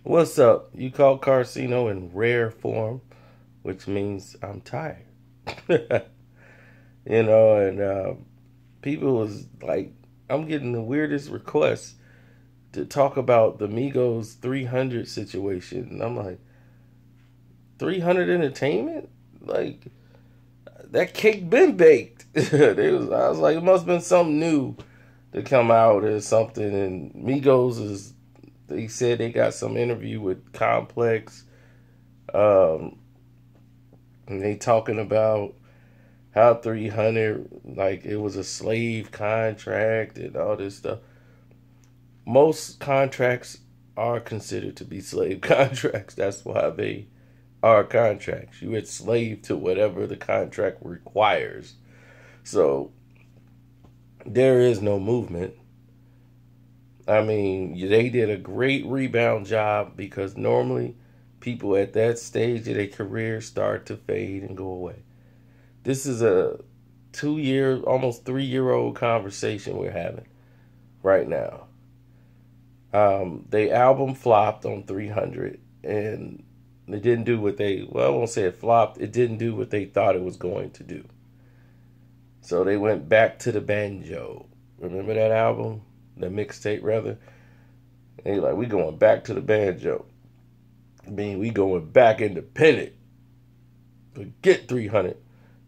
What's up? You called Karceno in rare form, which means I'm tired. And people was like, I'm getting the weirdest requests to talk about the Migos 300 situation. And I'm like, 300 Entertainment? Like, that cake been baked. I was like, it must have been something new to come out or something. And Migos is, they said they got some interview with Complex. Um, and they talking about how 300, like it was a slave contract and all this stuff. Most contracts are considered to be slave contracts. That's why they are contracts. You slave to whatever the contract requires. So there is no movement. I mean, they did a great rebound job because normally people at that stage of their career start to fade and go away. This is a 2 year, almost 3 year old conversation we're having right now. The album flopped on 300 and it didn't do what they, well, I won't say it flopped. It didn't do what they thought it was going to do. So they went back to the banjo. Remember that album? The mixtape, rather? And they like, we going back to the banjo. I mean, we going back independent. Forget 300.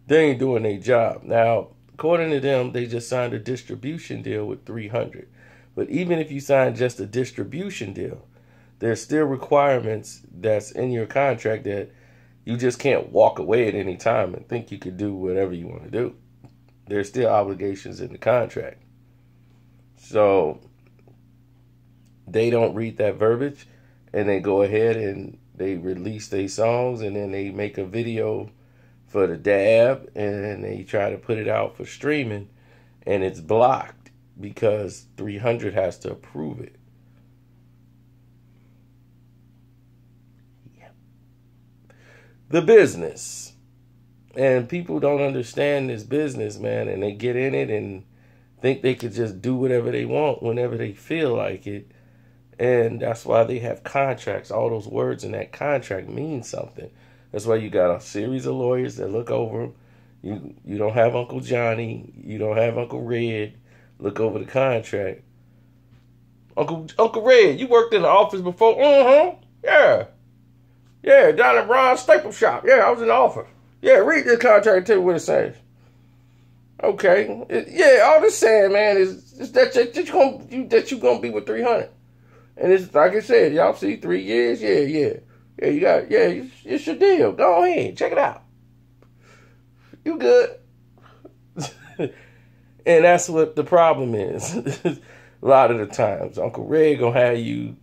They ain't doing their job. Now, according to them, they just signed a distribution deal with 300. But even if you sign just a distribution deal, there's still requirements that's in your contract that you just can't walk away at any time and think you could do whatever you want to do. There's still obligations in the contract. So they don't read that verbiage and they go ahead and they release their songs and then they make a video for the dab and they try to put it out for streaming and it's blocked because 300 has to approve it. Yeah. The business. And people don't understand this business, man, and they get in it and think they could just do whatever they want whenever they feel like it. And that's why they have contracts. All those words in that contract mean something. That's why you got a series of lawyers that look over them. You don't have Uncle Johnny. You don't have Uncle Red look over the contract. Uncle Red, you worked in the office before? Yeah. Yeah, down at Ron's Staple Shop. Yeah, I was in the office. Yeah, read this contract and tell me what it says. Okay. Yeah, all this saying, man, is that you're gonna be with 300. And it's like I said, y'all see 3 years? Yeah. Yeah, you got, yeah, it's your deal. Go ahead, check it out. You good. And that's what the problem is. A lot of the times, Uncle Red gonna have you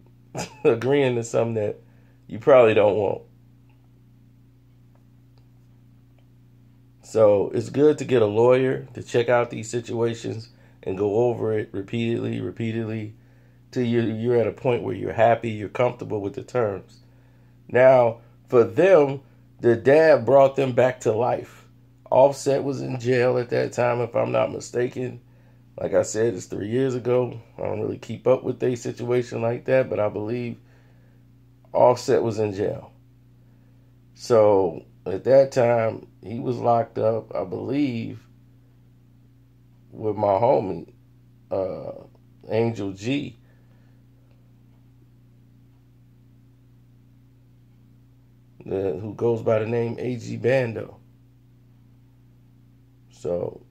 agreeing to something that you probably don't want. So it's good to get a lawyer to check out these situations and go over it repeatedly, till you're at a point where you're happy, you're comfortable with the terms. Now, for them, the dad brought them back to life. Offset was in jail at that time, if I'm not mistaken. Like I said, it's 3 years ago. I don't really keep up with a situation like that, but I believe Offset was in jail. So at that time, he was locked up, I believe, with my homie, Angel G. Who goes by the name AG Bando. So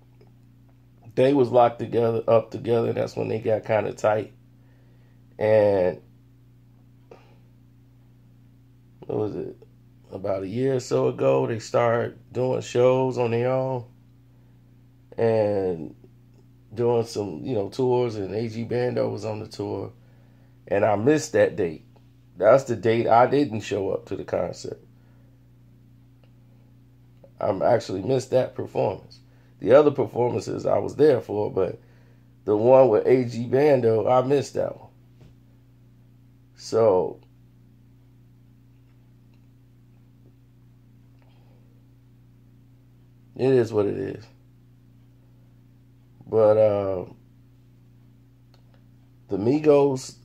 they was locked up together. That's when they got kind of tight. And what was it? About a year or so ago, they started doing shows on their own and doing some, tours. And AG Bando was on the tour, and I missed that date. That's the date I didn't show up to the concert. I actually missed that performance. The other performances I was there for, but the one with AG Bando, I missed that one. So it is what it is. But the Migos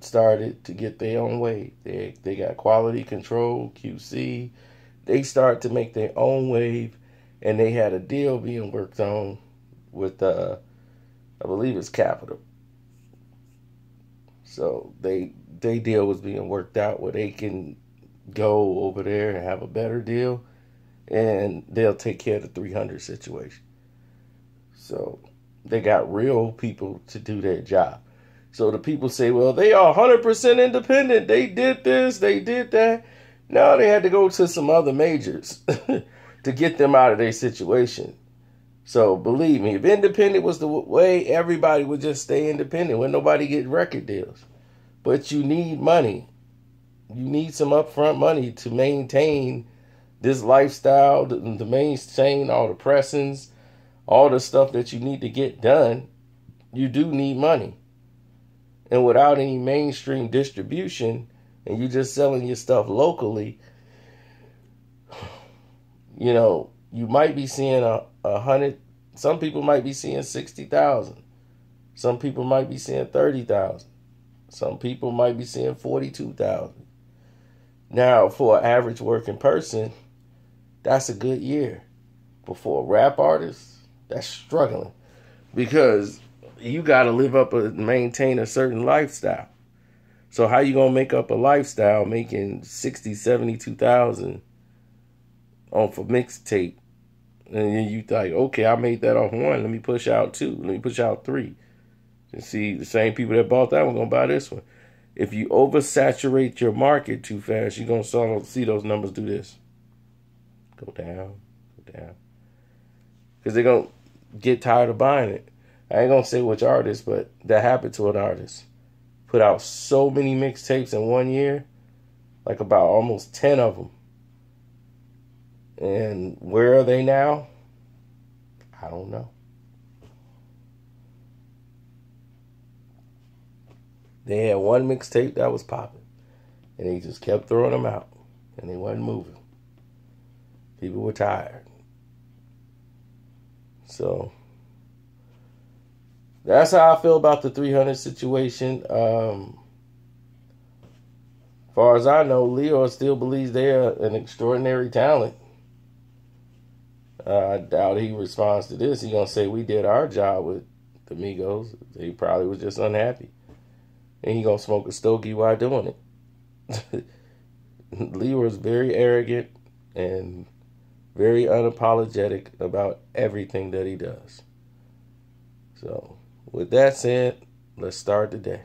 started to get their own way. They got quality control, QC. They start to make their own wave, and they had a deal being worked on with, I believe it's Capital. So they deal was being worked out where they can go over there and have a better deal, and they'll take care of the 300 situation. So they got real people to do their job. So the people say, well, they are 100% independent. They did this, they did that. No, they had to go to some other majors to get them out of their situation. So believe me, if independent was the way, everybody would just stay independent when nobody get record deals. But you need money. You need some upfront money to maintain this lifestyle, to maintain all the pressings, all the stuff that you need to get done. You do need money. And without any mainstream distribution, and you just selling your stuff locally, you know, you might be seeing 100. Some people might be seeing 60,000. Some people might be seeing 30,000. Some people might be seeing 42,000. Now, for an average working person, that's a good year. But for a rap artist, that's struggling, because you got to live up and maintain a certain lifestyle. So how you going to make up a lifestyle making 60, 72,000 on for mixtape? And then you think, okay, I made that off one. Let me push out two. Let me push out three. And see, the same people that bought that one going to buy this one. If you oversaturate your market too fast, you're going to see those numbers do this. Go down, go down. Because they're going to get tired of buying it. I ain't going to say which artist, but that happened to an artist. Put out so many mixtapes in 1 year, like about almost 10 of them. And where are they now? I don't know. They had one mixtape that was popping, and they just kept throwing them out, and they wasn't moving. People were tired. So that's how I feel about the 300 situation. As far as I know, Leo still believes they're an extraordinary talent. I doubt he responds to this. He's going to say we did our job with the Migos. He probably was just unhappy. And he's going to smoke a stogie while doing it. Leo is very arrogant and very unapologetic about everything that he does. So, with that said, let's start the day.